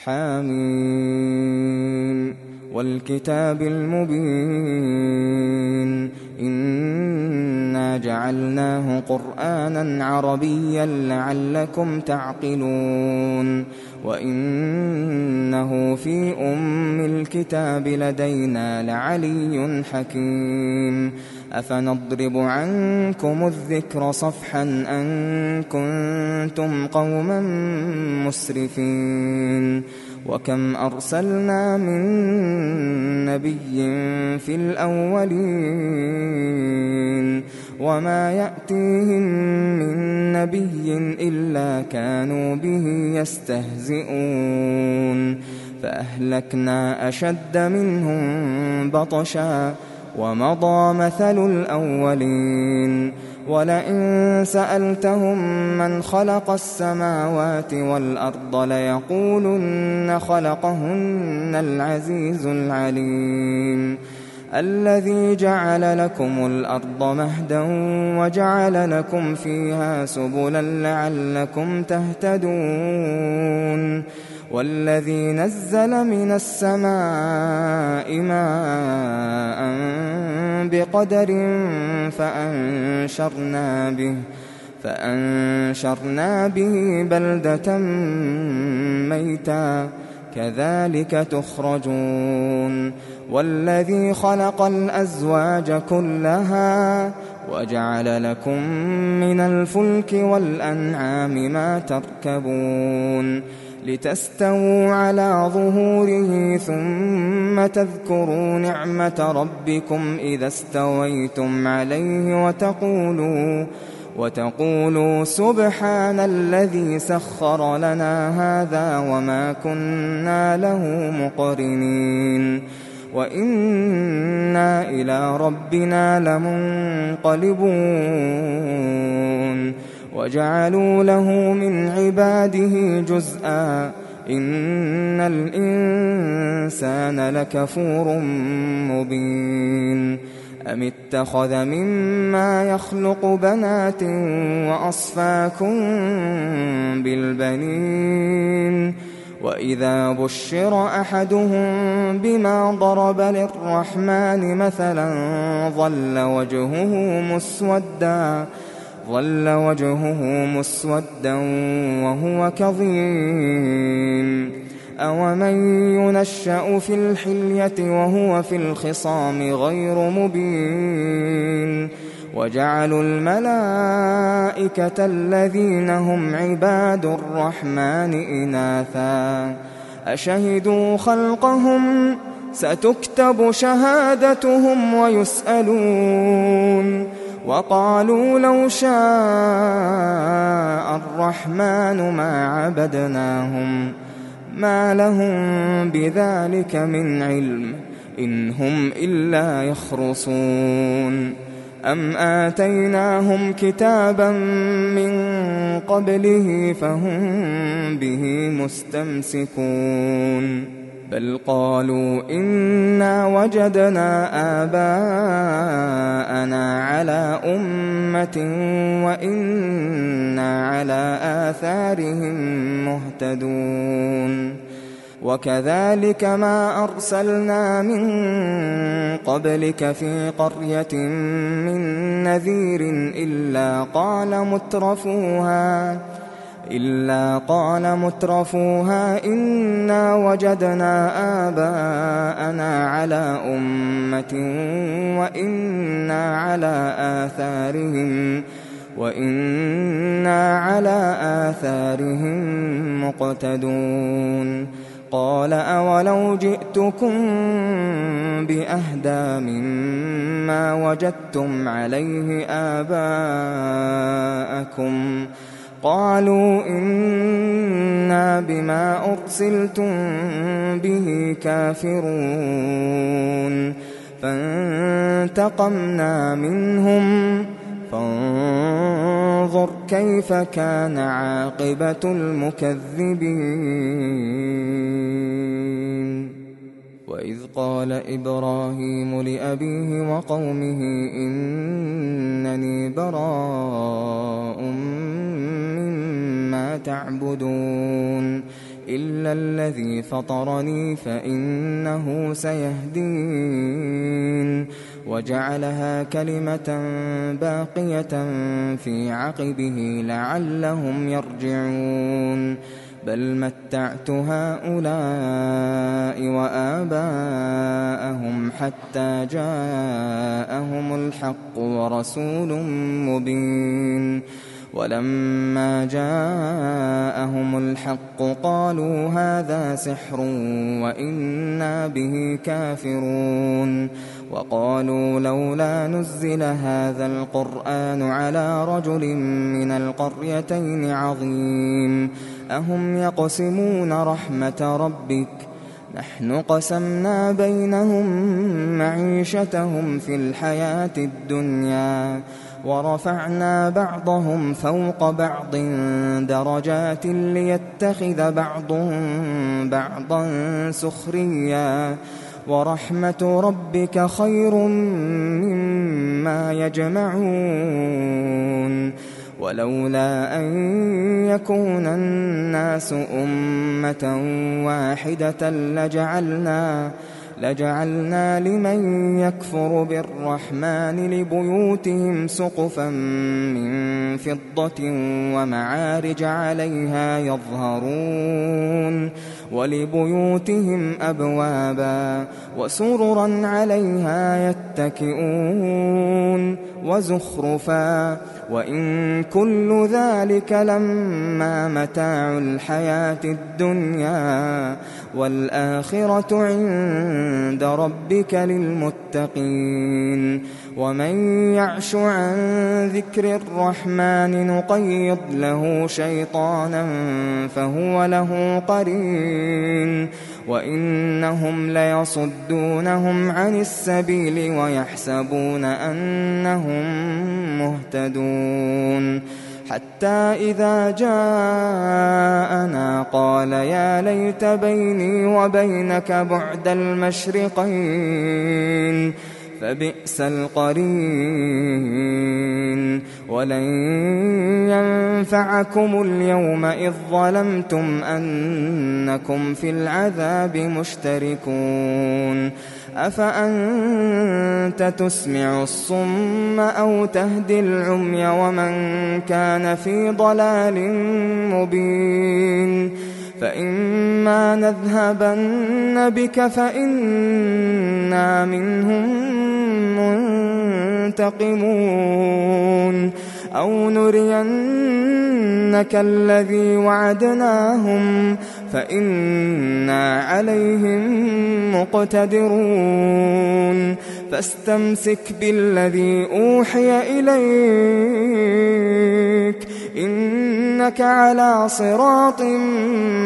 حم والكتاب المبين إنا جعلناه قرآنا عربيا لعلكم تعقلون وإنه في أم الكتاب لدينا لعلي حكيم أفنضرب عنكم الذكر صفحا أن كنتم قوما مسرفين وكم أرسلنا من نبي في الأولين وما يأتيهم من نبي إلا كانوا به يستهزئون فأهلكنا أشد منهم بطشا ومضى مثل الأولين ولئن سألتهم من خلق السماوات والأرض ليقولن خلقهن العزيز العليم الذي جعل لكم الأرض مهدا وجعل لكم فيها سبلا لعلكم تهتدون والذي نزل من السماء ماء بقدر فأنشرنا به بلدة ميتا كذلك تخرجون والذي خلق الأزواج كلها وجعل لكم من الفلك والأنعام ما تركبون لتستووا على ظهوره ثم تذكروا نعمة ربكم إذا استويتم عليه وتقولوا سبحان الذي سخر لنا هذا وما كنا له مقرنين وإنا إلى ربنا لمنقلبون وجعلوا له من عباده جزءا إن الإنسان لكفور مبين أم اتخذ مما يخلق بنات وأصفاكم بالبنين وإذا بشر أحدهم بما ضرب للرحمن مثلا ظل وجهه مسودا وهو كظيم أومن ينشأ في الحلية وهو في الخصام غير مبين وجعلوا الملائكة الذين هم عباد الرحمن إناثا أشهدوا خلقهم ستكتب شهادتهم ويسألون وقالوا لو شاء الرحمن ما عبدناهم ما لهم بذلك من علم إن هم إلا يخرصون أم آتيناهم كتابا من قبله فهم به مستمسكون بل قالوا إنا وجدنا آباءنا على أمة وإنا على آثارهم مهتدون وكذلك ما أرسلنا من قبلك في قرية من نذير إلا قال مترفوها إنا وجدنا آباءنا على أمة وإنا على آثارهم مقتدون قال أولو جئتكم بأهدى مما وجدتم عليه آباءكم قالوا إنا بما أرسلتم به كافرون فانتقمنا منهم فانظر كيف كان عاقبة المكذبين وإذ قال إبراهيم لأبيه وقومه إنني براء مما تعبدون إلا الذي فطرني فإنه سيهدين وجعلها كلمة باقية في عقبه لعلهم يرجعون بل متعت هؤلاء وآباءهم حتى جاءهم الحق ورسول مبين ولما جاءهم الحق قالوا هذا سحر وإنا به كافرون وقالوا لولا نزل هذا القرآن على رجل من القريتين عظيم أهم يقسمون رحمة ربك نحن قسمنا بينهم معيشتهم في الحياة الدنيا ورفعنا بعضهم فوق بعض درجات ليتخذ بعضهم بعضا سخريا ورحمة ربك خير مما يجمعون ولولا أن يكون الناس أمة واحدة لجعلنا لمن يكفر بالرحمن لبيوتهم سقفا من فضة ومعارج عليها يظهرون ولبيوتهم أبوابا وسررا عليها يتكئون وزخرفا وإن كل ذلك لما متاع الحياة الدنيا والآخرة عند ربك للمتقين ومن يعش عن ذكر الرحمن نقيض له شيطانا فهو له قرين وإنهم ليصدونهم عن السبيل ويحسبون أنهم مهتدون حتى إذا جاءنا قال يا ليت بيني وبينك بعد المشرقين فبئس القرين ولن ينفعكم اليوم إذ ظلمتم أنكم في العذاب مشتركون أفأنت تسمع الصم أو تهدي العمي ومن كان في ضلال مبين فإما نذهبن بك فإنا منهم منتقمون أو نرينك الذي وعدناهم فإنا عليهم مقتدرون فاستمسك بالذي أوحي إليك إنك على صراط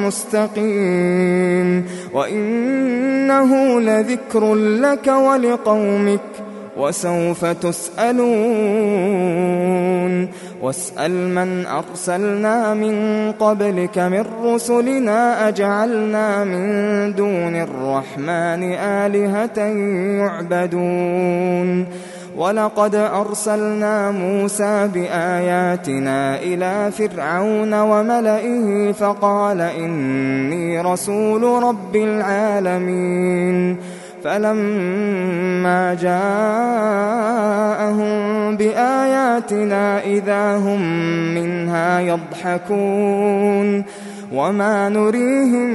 مستقيم وإنه لذكر لك ولقومك وسوف تسألون واسأل من أرسلنا من قبلك من رسلنا أجعلنا من دون الرحمن آلهة يعبدون ولقد أرسلنا موسى بآياتنا إلى فرعون وملئه فقال إني رسول رب العالمين فلما جاءهم بآياتنا إذا هم منها يضحكون وما نريهم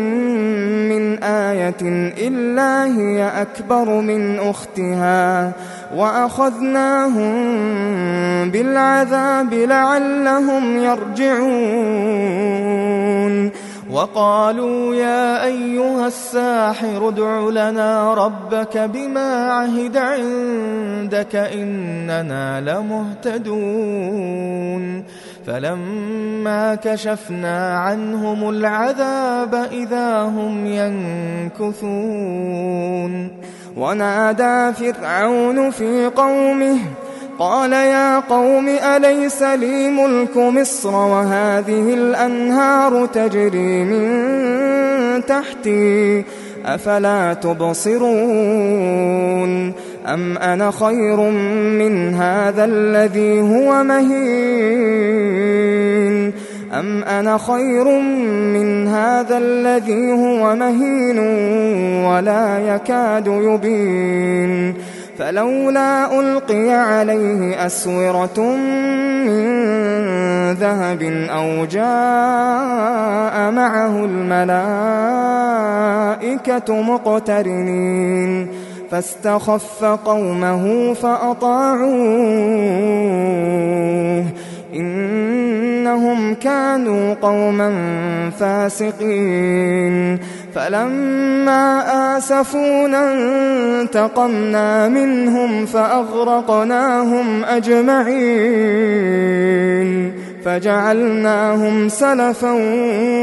من آية إلا هي أكبر من أختها وأخذناهم بالعذاب لعلهم يرجعون وقالوا يا أيها الساحر ادع لنا ربك بما عهد عندك إننا لمهتدون فلما كشفنا عنهم العذاب إذا هم ينكثون ونادى فرعون في قومه قال يا قوم أليس لي ملك مصر وهذه الأنهار تجري من تحتي أفلا تبصرون أم أنا خير من هذا الذي هو مهين أم أنا خير من هذا الذي هو مهين ولا يكاد يبين فلولا ألقي عليه أسورة من ذهب أو جاء معه الملائكة مقترنين فاستخف قومه فأطاعوه إنهم كانوا قوما فاسقين فلما آسفونا انتقمنا منهم فأغرقناهم أجمعين فجعلناهم سلفا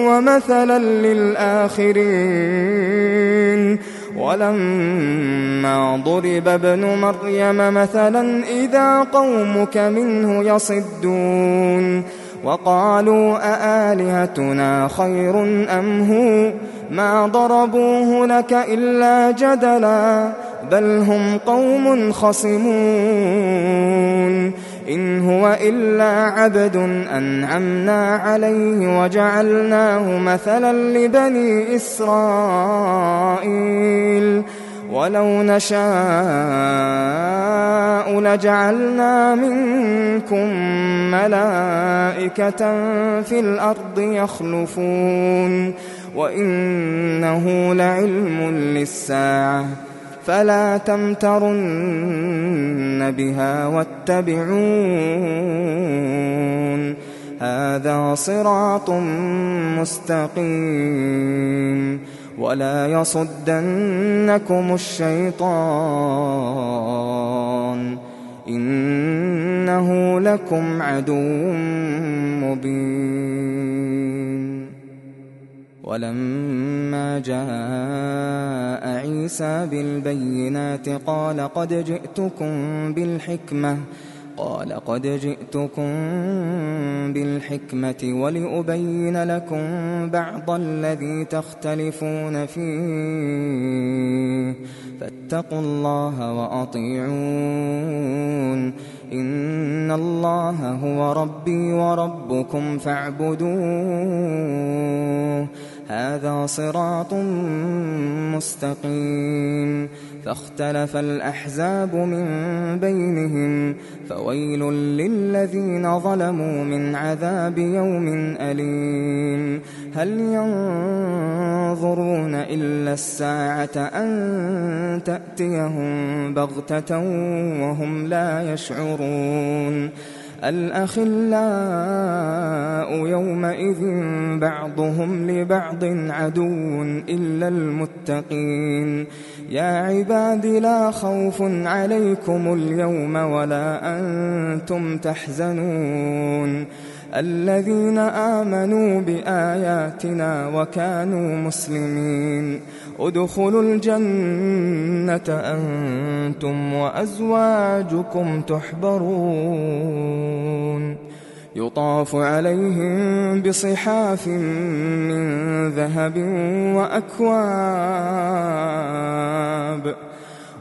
ومثلا للآخرين ولما ضرب ابن مريم مثلا إذا قومك منه يصدون وقالوا أآلهتنا خير أم هو ما ضربوه لك إلا جدلا بل هم قوم خصمون إن هو إلا عبد أنعمنا عليه وجعلناه مثلا لبني إسرائيل ولو نشاء لجعلنا منكم ملائكة في الأرض يخلفون وإنه لعلم للساعة فلا تمترن بها واتبعون هذا صراط مستقيم ولا يصدنكم الشيطان إنه لكم عدو مبين ولما جاء عيسى بالبينات قال قد جئتكم بالحكمة ولأبين لكم بعض الذي تختلفون فيه فاتقوا الله وأطيعون إن الله هو ربي وربكم فاعبدوه هذا صراط مستقيم فاختلف الأحزاب من بينهم فويل للذين ظلموا من عذاب يوم أليم هل ينظرون إلا الساعة أن تأتيهم بغتة وهم لا يشعرون الأخلاء يومئذ بعضهم لبعض عدو إلا المتقين يا عباد لا خوف عليكم اليوم ولا أنتم تحزنون الذين آمنوا بآياتنا وكانوا مسلمين ادخلوا الجنة أنتم وأزواجكم تحبرون يطاف عليهم بصحاف من ذهب وأكواب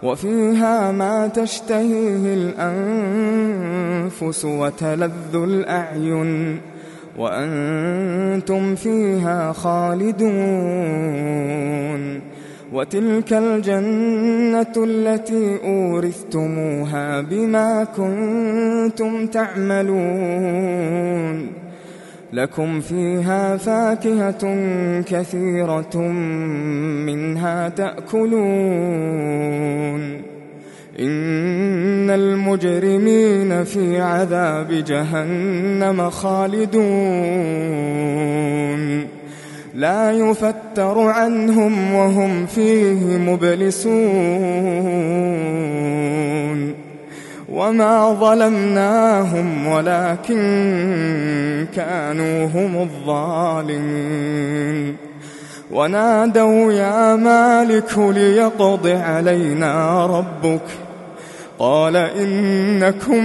وفيها ما تشتهيه الأنفس وتلذ الأعين وأنتم فيها خالدون وتلك الجنة التي أورثتموها بما كنتم تعملون لكم فيها فاكهة كثيرة منها تأكلون إن المجرمين في عذاب جهنم خالدون لا يفتر عنهم وهم فيه مبلسون وما ظلمناهم ولكن كانوا هم الظالمين ونادوا يا مالك ليقض علينا ربك قال إنكم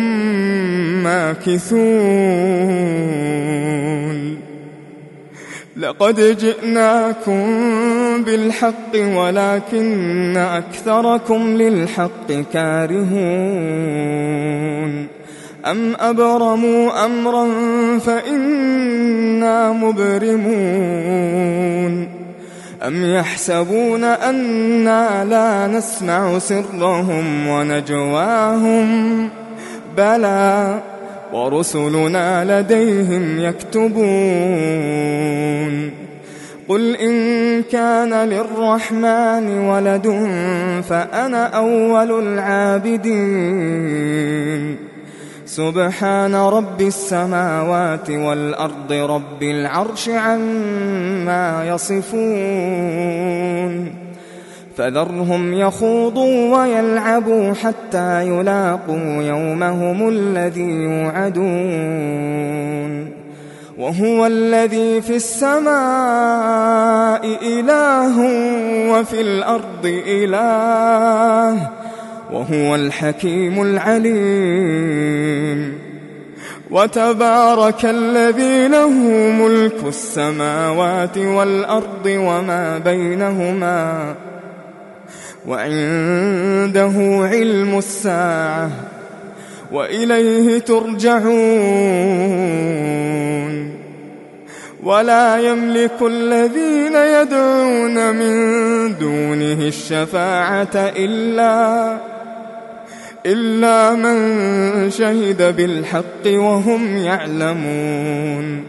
ماكثون لقد جئناكم بالحق ولكن أكثركم للحق كارهون أم أبرموا أمرا فإنا مبرمون أم يحسبون أنا لا نسمع سرهم ونجواهم بلى ورسلنا لديهم يكتبون قل إن كان للرحمن ولد فأنا أول العابدين سبحان رب السماوات والأرض رب العرش عما يصفون فذرهم يخوضوا ويلعبوا حتى يلاقوا يومهم الذي يوعدون وهو الذي في السماء إله وفي الأرض إله وهو الحكيم العليم وتبارك الذي له ملك السماوات والأرض وما بينهما وعنده علم الساعة وإليه ترجعون ولا يملك الذين يدعون من دونه الشفاعة إلا من شهد بالحق وهم يعلمون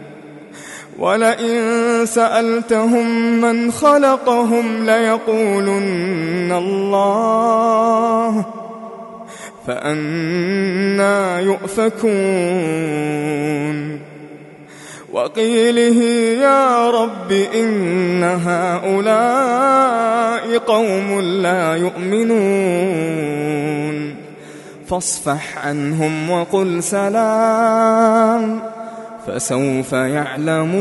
ولئن سألتهم من خلقهم ليقولن الله فأنى يؤفكون وقيله يا رب إن هؤلاء قوم لا يؤمنون فاصفح عنهم وقل سلام فسوف يعلمون.